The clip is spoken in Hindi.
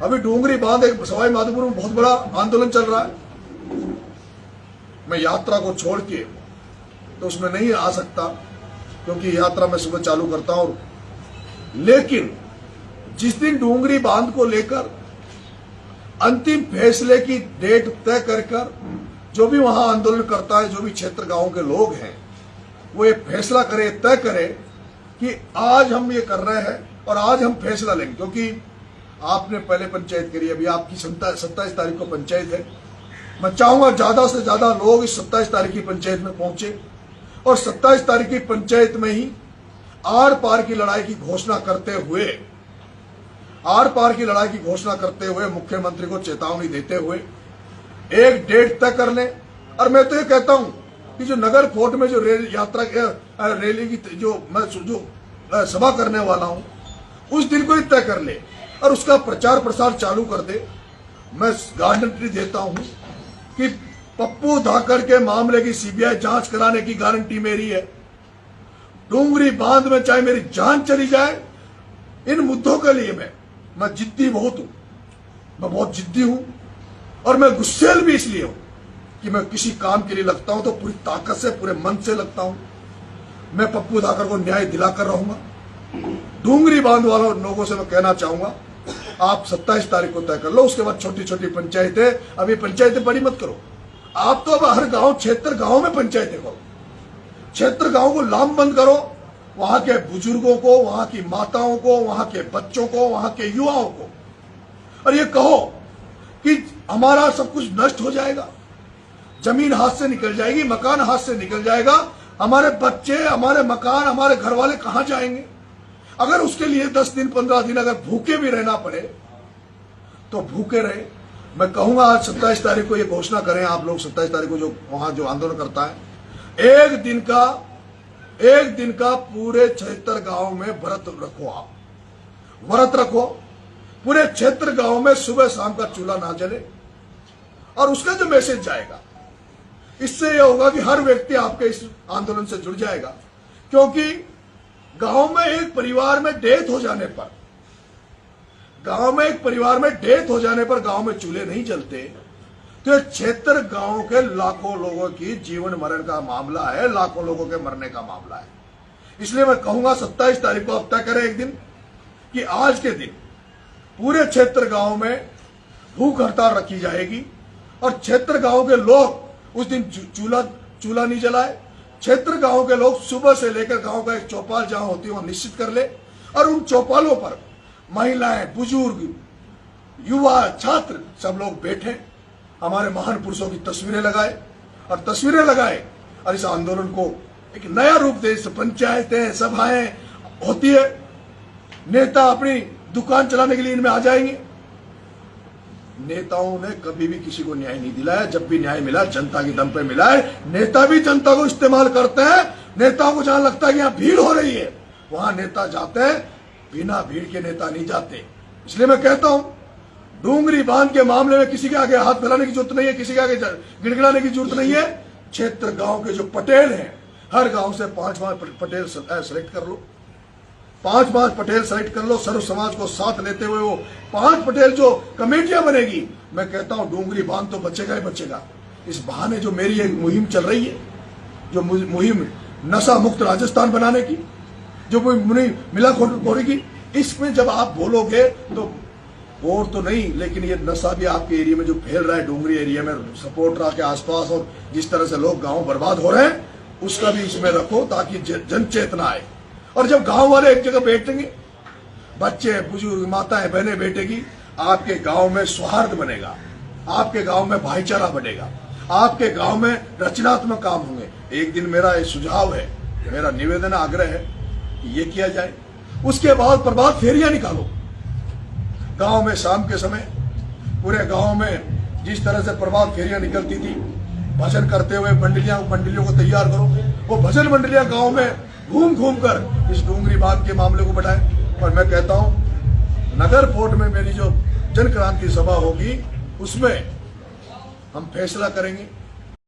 अभी डूंगरी बांध एक सवाई माधोपुर में बहुत बड़ा आंदोलन चल रहा है। मैं यात्रा को छोड़ के तो उसमें नहीं आ सकता, क्योंकि यात्रा मैं सुबह चालू करता हूं। लेकिन जिस दिन डूंगरी बांध को लेकर अंतिम फैसले की डेट तय कर जो भी वहां आंदोलन करता है, जो भी क्षेत्र गांव के लोग हैं, वो ये फैसला करे, तय करे कि आज हम ये कर रहे हैं और आज हम फैसला लेंगे। क्योंकि आपने पहले पंचायत करी, अभी आपकी 27 तारीख को पंचायत है। मैं चाहूंगा ज्यादा से ज्यादा लोग इस 27 तारीख की पंचायत में पहुंचे और 27 तारीख की पंचायत में ही आर पार की लड़ाई की घोषणा करते हुए मुख्यमंत्री को चेतावनी देते हुए एक डेट तय कर लें। और मैं तो ये कहता हूं कि जो नगर फोर्ट में जो रैली की जो सभा करने वाला हूं, उस दिन को ही तय कर ले और उसका प्रचार प्रसार चालू कर दे। मैं गारंटी देता हूं कि पप्पू धाकड़ के मामले की सीबीआई जांच कराने की गारंटी मेरी है। डूंगरी बांध में चाहे मेरी जान चली जाए, इन मुद्दों के लिए मैं जिद्दी बहुत हूं, मैं बहुत जिद्दी हूं। और मैं गुस्सेल भी इसलिए हूं कि मैं किसी काम के लिए लगता हूं तो पूरी ताकत से, पूरे मन से लगता हूं। मैं पप्पू धाकड़ को न्याय दिलाकर रहूंगा। डूंगरी बांध वालों लोगों से मैं कहना चाहूंगा, आप 27 तारीख को तय कर लो, उसके बाद छोटी छोटी पंचायतें, अभी पंचायतें बड़ी मत करो। आप तो अब हर गांव, क्षेत्र गांव में पंचायतें करो, क्षेत्र गांव को लामबंद करो। वहां के बुजुर्गों को, वहां की माताओं को, वहां के बच्चों को, वहां के युवाओं को, और ये कहो कि हमारा सब कुछ नष्ट हो जाएगा, जमीन हाथ से निकल जाएगी, मकान हाथ से निकल जाएगा, हमारे बच्चे, हमारे मकान, हमारे घर वाले कहां जाएंगे? अगर उसके लिए 10 दिन 15 दिन अगर भूखे भी रहना पड़े तो भूखे रहे। मैं कहूंगा आज 27 तारीख को ये घोषणा करें आप लोग, 27 तारीख को जो वहां जो आंदोलन करता है, एक दिन का पूरे क्षेत्र गांव में व्रत रखो। आप व्रत रखो, पूरे क्षेत्र गांव में सुबह शाम का चूल्हा ना जले। और उसका जो मैसेज जाएगा, इससे यह होगा कि हर व्यक्ति आपके इस आंदोलन से जुड़ जाएगा। क्योंकि गांव में एक परिवार में डेथ हो जाने पर, गांव में चूल्हे नहीं जलते, तो क्षेत्र गांव के लाखों लोगों की जीवन मरण का मामला है, लाखों लोगों के मरने का मामला है। इसलिए मैं कहूंगा 27 तारीख को आप तय करें एक दिन कि आज के दिन पूरे क्षेत्र गांव में भूख हड़ताल रखी जाएगी और क्षेत्र गांव के लोग उस दिन चूल्हा नहीं जलाए। क्षेत्र गांव के लोग सुबह से लेकर गांव का एक चौपाल जहां होती है वहां निश्चित कर ले और उन चौपालों पर महिलाएं, बुजुर्ग, युवा, छात्र सब लोग बैठे, हमारे महान पुरुषों की तस्वीरें लगाए और इस आंदोलन को एक नया रूप दे। पंचायतें, सभाएं होती है, नेता अपनी दुकान चलाने के लिए इनमें आ जाएंगे। नेताओं ने कभी भी किसी को न्याय नहीं दिलाया, जब भी न्याय मिला जनता की दम पे मिला है। नेता भी जनता को इस्तेमाल करते हैं। नेताओं को जहां लगता है कि यहां भीड़ हो रही है, वहां नेता जाते हैं, बिना भीड़ के नेता नहीं जाते। इसलिए मैं कहता हूं, डूंगरी बांध के मामले में किसी के आगे हाथ फैलाने की जरूरत नहीं है, किसी के आगे गिड़गिड़ाने की जरूरत नहीं है। क्षेत्र गांव के जो पटेल हैं, हर गांव से 5 पटेल सेलेक्ट कर लो, 5 पटेल सेलेक्ट कर लो, सर्व समाज को साथ लेते हुए वो 5 पटेल जो कमेटियां बनेगी, मैं कहता हूं डूंगरी बांध तो बचेगा ही बचेगा। इस बहाने जो मेरी एक मुहिम चल रही है, जो मुहिम नशा मुक्त राजस्थान बनाने की, जो मुहिम मिलाखोरी की, इसमें जब आप बोलोगे तो और तो नहीं, लेकिन ये नशा भी आपके एरिया में जो फैल रहा है, डूंगरी एरिया में, सपोर्टरा के आसपास, और जिस तरह से लोग गांव बर्बाद हो रहे हैं, उसका भी इसमें रखो ताकि जन चेतना आए। और जब गांव वाले एक जगह बैठेंगे, बच्चे, बुजुर्ग, माताएं, बहनें बैठेगी, आपके गांव में सौहार्द बनेगा, आपके गांव में भाईचारा बढ़ेगा, आपके गांव में रचनात्मक काम होंगे। एक दिन मेरा एक सुझाव है, मेरा निवेदन, आग्रह है कि ये किया जाए। उसके बाद प्रभात फेरियां निकालो गांव में, शाम के समय पूरे गांव में जिस तरह से प्रभात फेरियां निकलती थी, भजन करते हुए मंडलियों को तैयार करो। वो भजन मंडलियां गांव में घूम कर इस डूंगरी बांध के मामले को बढ़ाएं। और मैं कहता हूं, नगर फोर्ट में मेरी जो जन क्रांति सभा होगी, उसमें हम फैसला करेंगे